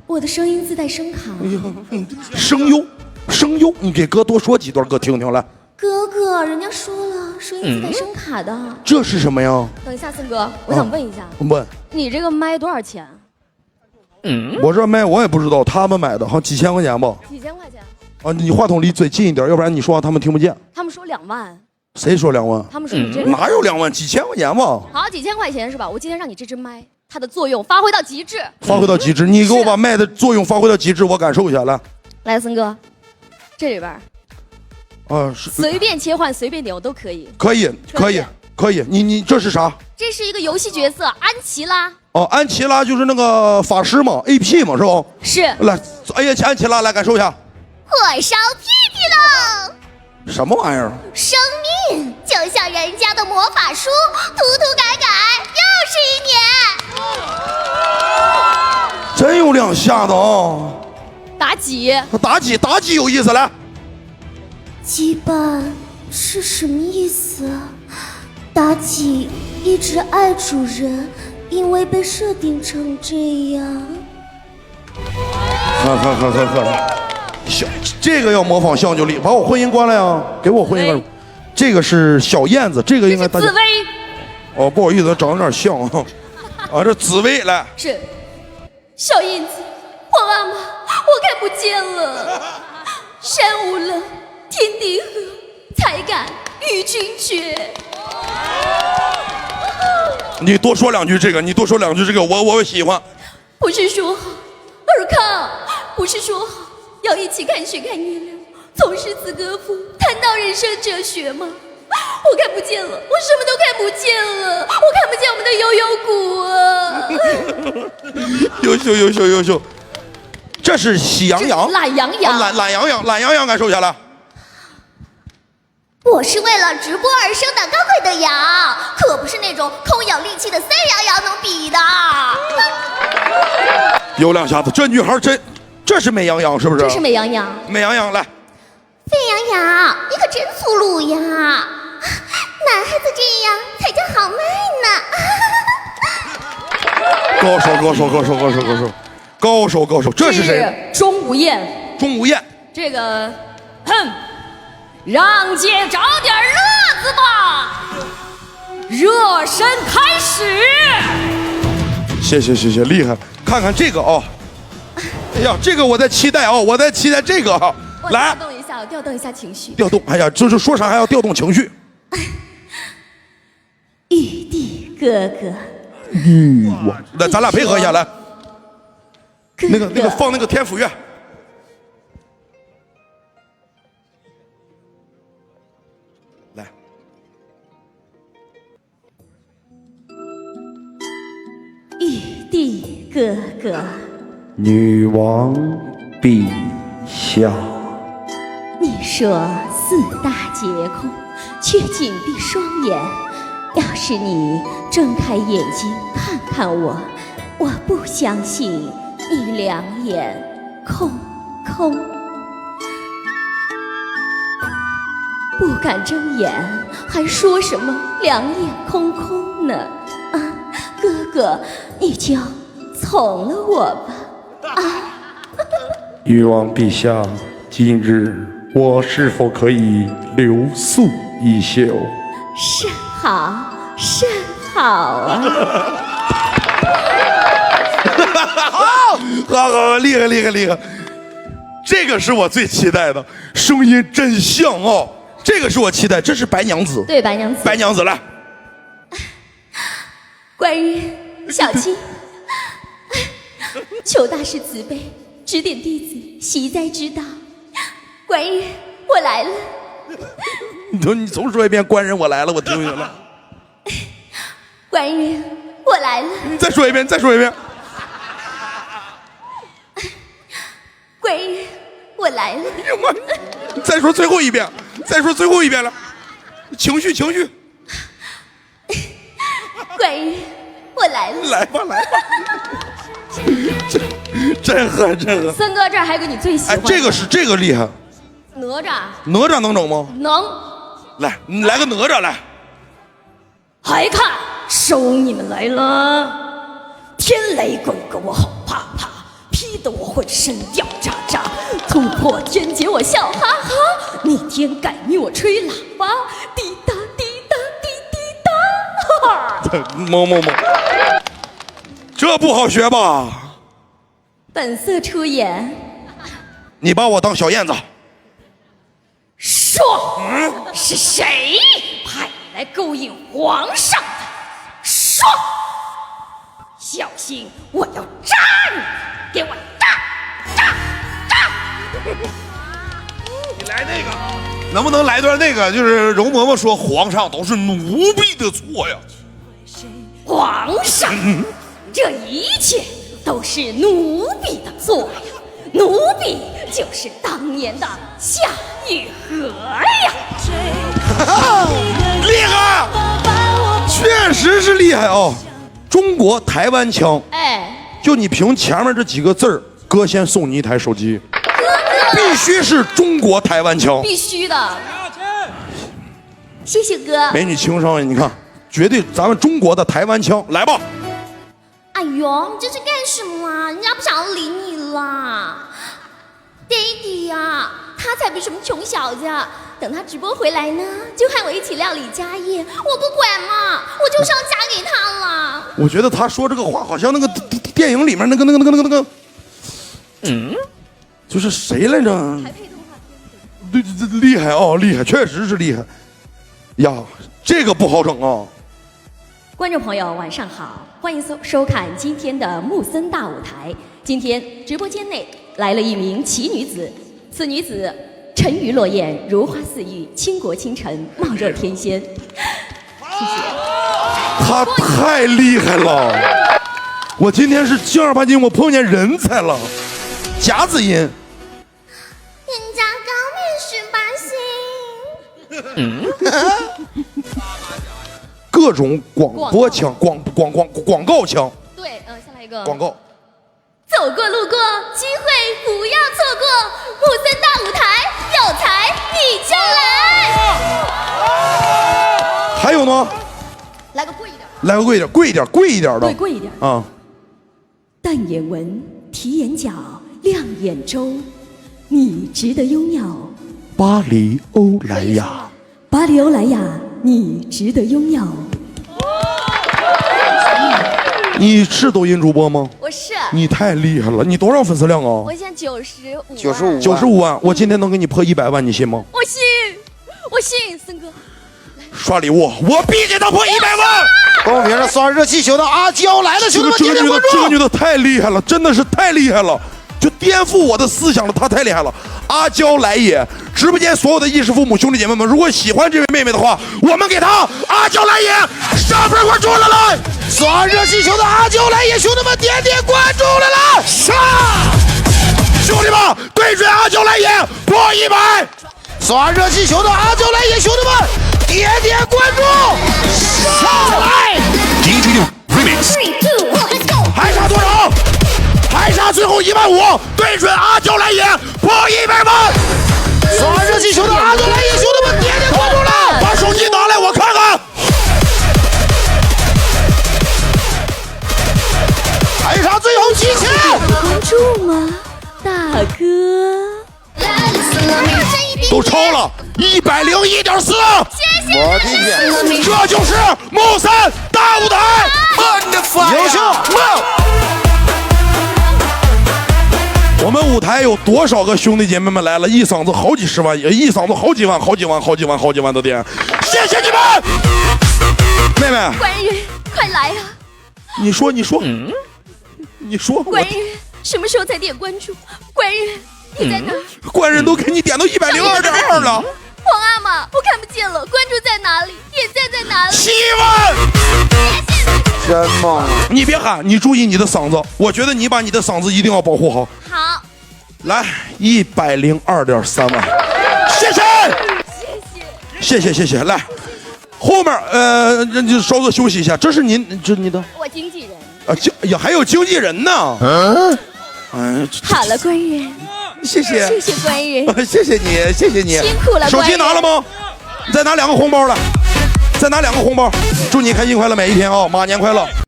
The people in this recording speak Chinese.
我的声音自带声卡。哎呀，声优，你给哥多说几段，哥听听来。哥哥，人家说了，声音自带声卡的。这是什么呀？等一下，森哥，我想问一下，问你这个麦多少钱？我这麦我也不知道，他们买的好像几千块钱吧。几千块钱？啊，你话筒离嘴近一点，要不然你说话他们听不见。他们说2万。谁说2万？他们说你这个哪有2万？几千块钱吧。好，几千块钱是吧？我今天让你这支麦，它的作用发挥到极致。发挥到极致，你给我把麦的作用发挥到极致，我感受一下来。来，森哥，这里边啊，是随便切换，随便点我都可以。可以，你这是啥？这是一个游戏角色安琪拉。哦，安琪拉就是那个法师嘛 ，AP 嘛，是吧？是。来，哎呀，安琪拉来感受一下。火烧屁屁喽！什么玩意儿？生命就像人家的魔法书，涂涂改改，又是1年。真有两下子啊！妲己，妲己有意思，来。羁绊是什么意思？妲己一直爱主人，因为被设定成这样。呵。这个要模仿象就力，把我混音关了呀！给我混音关。这个是小燕子，这个应该大家。紫薇。哦，不好意思，长得有点像啊。啊，这紫薇来。是。小燕子，皇阿玛，我看不见了。山无棱，天地合，才敢与君绝。你多说两句这个，我喜欢。不是说好，尔康，不是说好。要一起看雪看月亮，从诗词歌赋谈到人生哲学吗？我看不见了，我什么都看不见了，我看不见我们的悠悠谷。优秀。这是喜羊羊，懒羊羊，懒羊羊，感受一下来。我是为了直播而生的高贵的羊，可不是那种空有力气的三羊羊能比的。有两下子，这女孩真。这是美羊羊是不是？这是美羊羊。美羊羊来。沸羊羊，你可真粗鲁呀！男孩子这样才叫好卖呢。高手，这是谁？钟无艳。这个，让姐找点乐子吧。热身开始。谢，厉害！看看这个啊。哎呀，这个我在期待啊！这个啊，来，调动一下情绪。哎呀，就是说啥还要调动情绪。玉帝哥哥，来，咱俩配合一下来。那个放那个天府乐。来，玉帝哥哥。女王陛下，你说4大皆空，却紧闭双眼。要是你睁开眼睛看看我，我不相信你两眼空空。不敢睁眼，还说什么两眼空空呢？啊，哥哥，你就从了我吧。女王陛下，今日我是否可以留宿一宿？甚好啊！好，厉害！这个是我最期待的，声音真像哦。这个是我期待，这是白娘子。对，白娘子。白娘子来。官人，小青，求大师慈悲，指点弟子习哉之道。官人，我来了。你重说一遍，官人我来了，我听见了。官人，我来了。你再说一遍。官人，我来了。再说最后一遍了。情绪。官人，我来了。来吧。真狠。森哥，这儿还有个你最喜欢的。这个厉害。哪吒能整吗？能。来，你来个哪吒来。还看，收你们来了！天雷滚滚我好怕怕，劈得我浑身掉渣渣，突破天劫我笑哈哈，逆天改命我吹喇叭，滴答滴答滴滴答，哈哈。某，这不好学吧？本色出演，你把我当小燕子？说，是谁派你来勾引皇上的？说，小心我要扎你，给我扎！你来那个，能不能来段那个？就是容嬷嬷说皇上都是奴婢的错呀。皇上，这一切都是奴婢的错呀！奴婢就是当年的夏雨荷呀！厉害，确实是厉害哦。中国台湾腔，哎，就你凭前面这几个字儿，哥先送你一台手机，必须是中国台湾腔，必须的。谢谢哥。美女情商，你看，绝对咱们中国的台湾腔，来吧。哎呦，你这是干什么啊？人家不想理你啦。爹地呀，他才不是什么穷小子，等他直播回来呢，就和我一起料理家业，我不管嘛，我就是要嫁给他了。我觉得他说这个话好像那个电影里面那个，就是谁来着？对，厉害哦，厉害，确实是厉害呀，这个不好整啊。观众朋友，晚上好，欢迎收看今天的木森大舞台。今天直播间内来了一名奇女子，此女子沉鱼落雁，如花似玉，倾国倾城，貌若天仙。谢谢。他太厉害了！我今天是正儿八经，我碰见人才了，夹子音。人家高面18星。各种广播腔、广告腔。对，下来一个广告。走过路过，机会不要错过，木森大舞台，有才你就来。还有呢？来个贵一点。来个贵一点，贵一点的。对，贵一点啊。淡眼纹，提眼角，亮眼周，你值得拥有。巴黎欧莱雅。巴黎欧莱雅，你值得拥有。你是抖音主播吗？我是。你太厉害了！你多少粉丝量啊？我现在95万。我今天能给你破100万，你信吗？我信，森哥。刷礼物，我必给他破100万！公屏上刷热气球的阿娇来了，兄弟们点点关注！这个女的太厉害了，真的是太厉害了，就颠覆我的思想了，她太厉害了。阿娇来也，直播间所有的衣食父母兄弟姐妹们，如果喜欢这位妹妹的话，我们给她阿娇来也上分关注了来！刷热气球的阿娇来也，兄弟们点点关注了来！上！兄弟们，对准阿娇来也破100！刷热气球的阿娇来也，兄弟们点点关注！上来 ！DJ Remix， 还差多少？还差最后15000，对准阿娇来也破100万！刷热气球的阿娇来也，兄弟们点点关注了！把手机拿来，我看看。还差最后7000，关注吗，大哥？都超了101.4，我的天，这就是木森大舞台，优秀！我们舞台有多少个兄弟姐妹们来了？一嗓子好几十万，一嗓子好几万的点，谢谢你们，妹妹。官人，快来啊！你说，官人，什么时候才点关注？官人，你在哪？官人都给你点到102.2了。皇阿玛，我看不见了，关注在哪里？点赞在哪里？7万！真猛！你别喊，你注意你的嗓子，我觉得你把你的嗓子一定要保护好。好，来102.3万，谢谢，来，后面就稍作休息一下，这是你的，我经纪人。也还有经纪人呢。好了，官人，谢谢官人，谢谢你，辛苦了。手机拿了吗？再拿2个红包来，祝你开心快乐每一天啊！马年快乐！